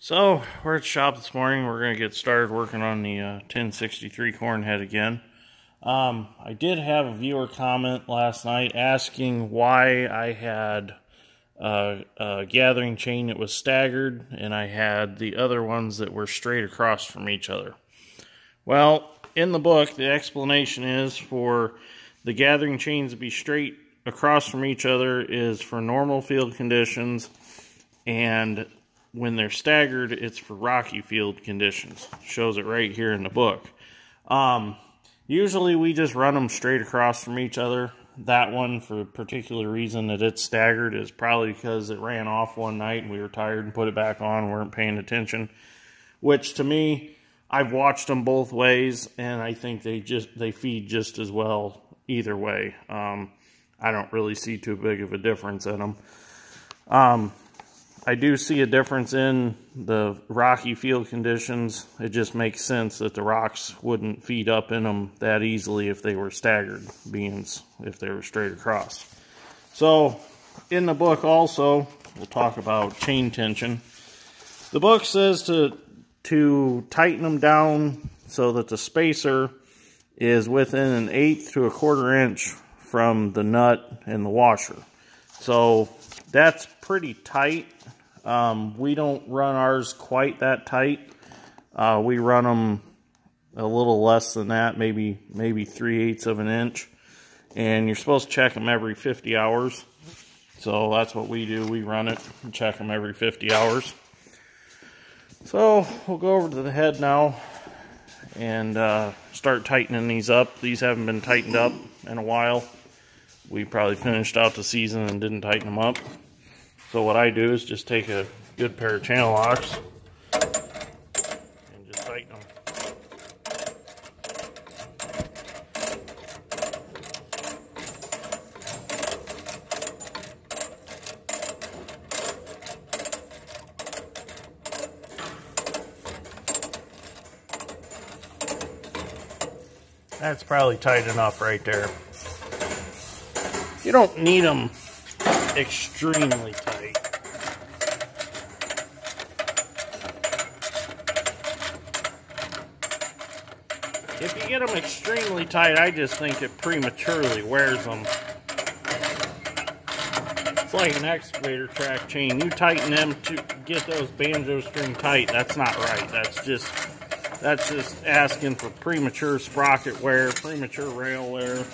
So, we're at the shop this morning. We're going to get started working on the 1063 corn head again. I did have a viewer comment last night asking why I had a gathering chain that was staggered and I had the other ones that were straight across from each other. Well, in the book, the explanation is for the gathering chains to be straight across from each other is for normal field conditions, and when they're staggered, it's for rocky field conditions. Shows it right here in the book. Usually we just run them straight across from each other. That one, for a particular reason that it's staggered, is probably because it ran off one night and we were tired and put it back on, weren't paying attention. Which, to me, I've watched them both ways, and I think they feed just as well either way. I don't really see too big of a difference in them. I do see a difference in the rocky field conditions. It just makes sense that the rocks wouldn't feed up in them that easily if they were staggered beans, if they were straight across. So, in the book also, we'll talk about chain tension. The book says to tighten them down so that the spacer is within 1/8 to 1/4 inch from the nut and the washer. So, that's pretty tight. We don't run ours quite that tight. We run them a little less than that, maybe 3/8 of an inch. And you're supposed to check them every 50 hours. So that's what we do. We run it and check them every 50 hours. So we'll go over to the head now and start tightening these up. These haven't been tightened up in a while. We probably finished out the season and didn't tighten them up. So what I do is just take a good pair of channel locks and just tighten them. That's probably tight enough right there. You don't need them extremely tight. If you get them extremely tight, I just think it prematurely wears them. It's like an excavator track chain. You tighten them to get those banjo string tight. That's not right. That's just asking for premature sprocket wear, premature rail wear.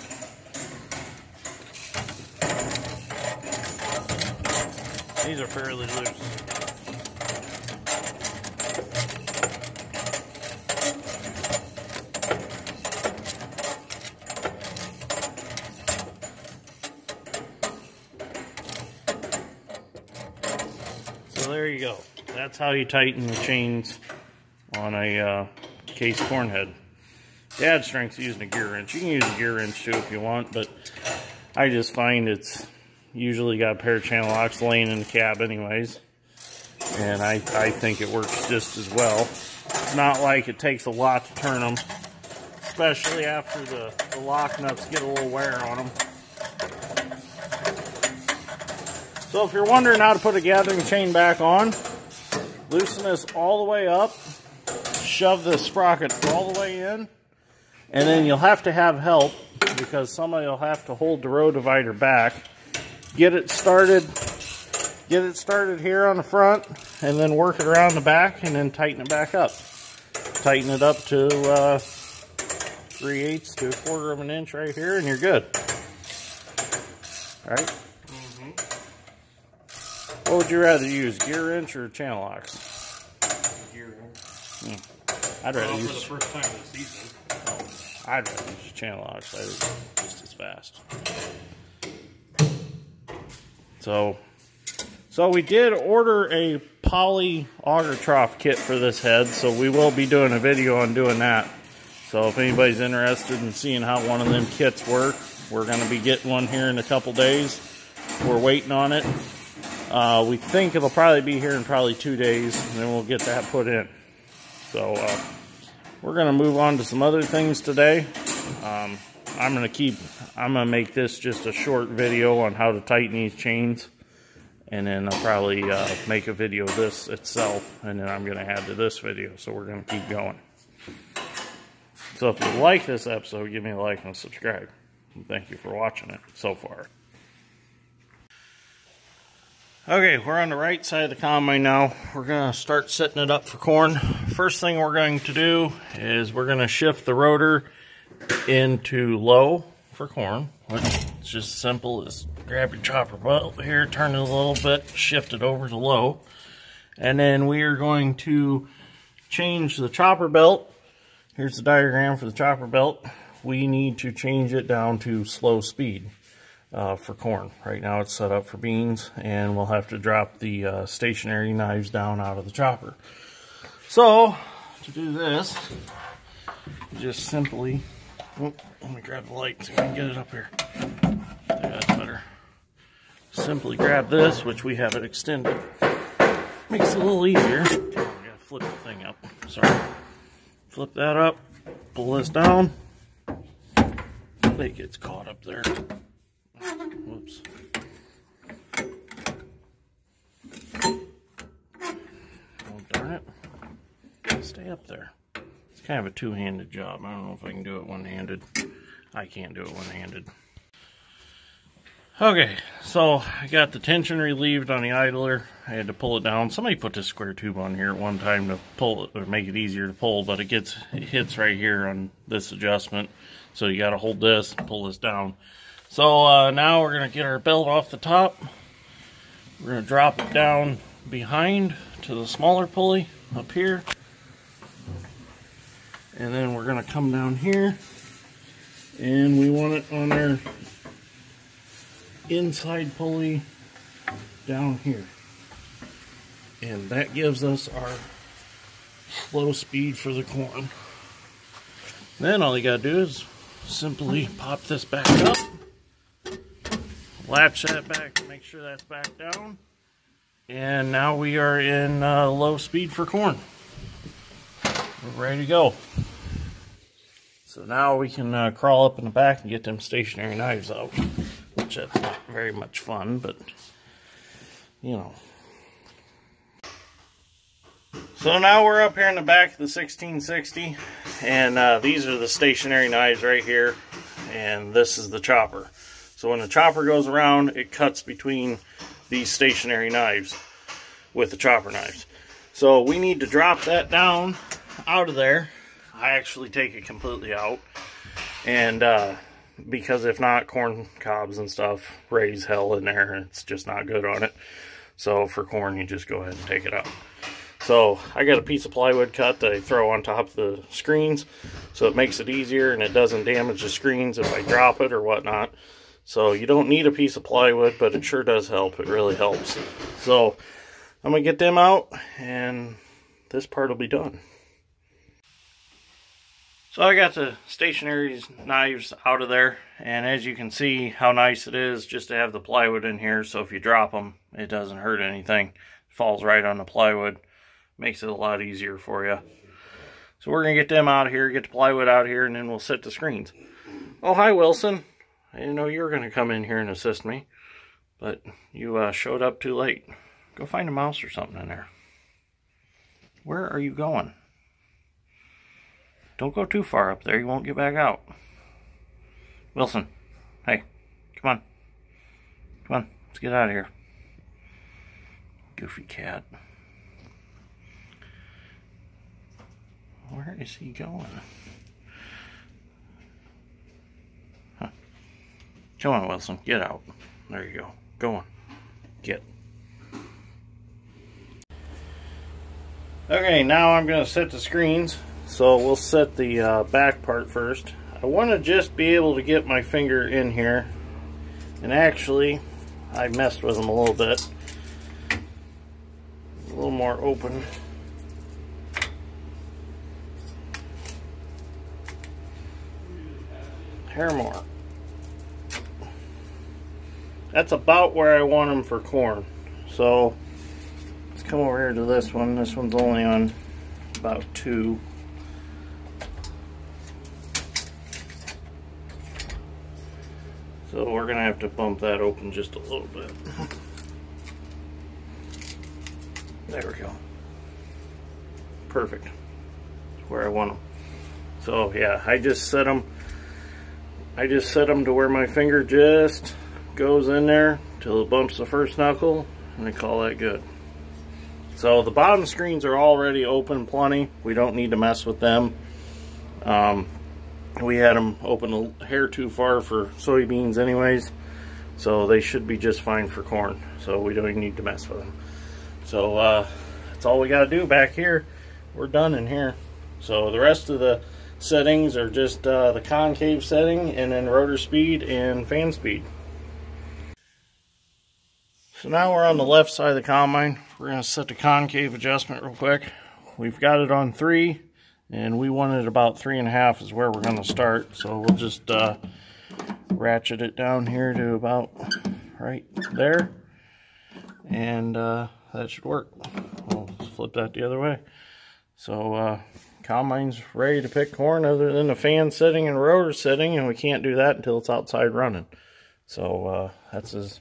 These are fairly loose. So there you go. That's how you tighten the chains on a case corn head. Dad strength's using a gear wrench. You can use a gear wrench too if you want, but I just find it's usually got a pair of channel locks laying in the cab anyways, and I think it works just as well. It's not like it takes a lot to turn them, especially after the lock nuts get a little wear on them. So if you're wondering how to put a gathering chain back on, loosen this all the way up, shove the sprocket all the way in, and then you'll have to have help because somebody will have to hold the row divider back. Get it started here on the front, and then work it around the back, and then tighten it back up. Tighten it up to 3/8 to 1/4 of an inch right here, and you're good. All right? What would you rather use, gear wrench or channel locks? Gear wrench. I'd rather use for the first time of the season. I'd rather use channel locks. They're just as fast. So we did order a poly auger trough kit for this head, so we will be doing a video on doing that. So if anybody's interested in seeing how one of them kits work, we're going to be getting one here in a couple days. We're waiting on it. We think it'll probably be here in probably 2 days, and then we'll get that put in. So we're going to move on to some other things today. I'm going to make this just a short video on how to tighten these chains. And then I'll probably make a video of this itself, and then I'm going to add to this video. So we're going to keep going. So if you like this episode, give me a like and subscribe. And thank you for watching it so far. Okay, we're on the right side of the combine now. We're going to start setting it up for corn. First thing we're going to do is we're going to shift the rotor into low for corn, which is just simple as grab your chopper belt here, turn it a little bit, shift it over to low, and then we are going to change the chopper belt. Here's the diagram for the chopper belt. We need to change it down to slow speed for corn. Right now it's set up for beans, and we'll have to drop the stationary knives down out of the chopper. So to do this, just simply, let me grab the light so we can get it up here. There, that's better. Simply grab this, which we have it extended. Makes it a little easier. I gotta flip the thing up. Sorry. Flip that up. Pull this down. It gets caught up there. Whoops. Oh, darn it. Stay up there. It's kind of a two-handed job. I don't know if I can do it one-handed. I can't do it one-handed. Okay, so I got the tension relieved on the idler. I had to pull it down. Somebody put this square tube on here at one time to pull it, or make it easier to pull, but it hits right here on this adjustment. So you got to hold this, pull this down. So now we're going to get our belt off the top. We're going to drop it down behind to the smaller pulley up here. And then we're going to come down here. And we want it on our inside pulley down here. And that gives us our slow speed for the corn. Then all you got to do is simply pop this back up. Latch that back to make sure that's back down. And now we are in low speed for corn. We're ready to go. So now we can crawl up in the back and get them stationary knives out. Which that's not very much fun, but you know. So now we're up here in the back of the 1660. And these are the stationary knives right here. And this is the chopper. So when the chopper goes around, it cuts between these stationary knives with the chopper knives. So we need to drop that down out of there. I actually take it completely out. And because if not, corn cobs and stuff raise hell in there, and it's just not good on it. So for corn, you just go ahead and take it out. So I got a piece of plywood cut that I throw on top of the screens, so it makes it easier and it doesn't damage the screens if I drop it or whatnot. So you don't need a piece of plywood, but it sure does help. It really helps. So I'm going to get them out, and this part will be done. So I got the stationary knives out of there, and as you can see how nice it is just to have the plywood in here, so if you drop them, it doesn't hurt anything. It falls right on the plywood. Makes it a lot easier for you. So we're going to get them out of here, get the plywood out of here, and then we'll set the screens. Oh, hi, Wilson. I didn't know you were going to come in here and assist me, but you showed up too late. Go find a mouse or something in there. Where are you going? Don't go too far up there. You won't get back out. Wilson, hey, come on. Come on, let's get out of here. Goofy cat. Where is he going? Huh. Come on, Wilson, get out. There you go. Go on. Get. Okay, now I'm going to set the screens. So we'll set the back part first. I want to just be able to get my finger in here. And actually, I messed with them a little bit. A little more open. Hair more. That's about where I want them for corn. So let's come over here to this one. This one's only on about 2. So we're going to have to bump that open just a little bit. There we go. Perfect. That's where I want them. So yeah, I just set them to where my finger just goes in there till it bumps the first knuckle, and I call that good. So the bottom screens are already open plenty. We don't need to mess with them. We had them open a hair too far for soybeans anyways, so they should be just fine for corn. So we don't even need to mess with them. So that's all we got to do back here. We're done in here. So the rest of the settings are just the concave setting, and then rotor speed and fan speed. So now we're on the left side of the combine. We're going to set the concave adjustment real quick. We've got it on 3, and we wanted about 3.5 is where we're going to start. So we'll just ratchet it down here to about right there, and that should work. We'll flip that the other way. So combine's ready to pick corn other than the fan setting and rotor setting, and we can't do that until it's outside running. So that's as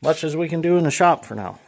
much as we can do in the shop for now.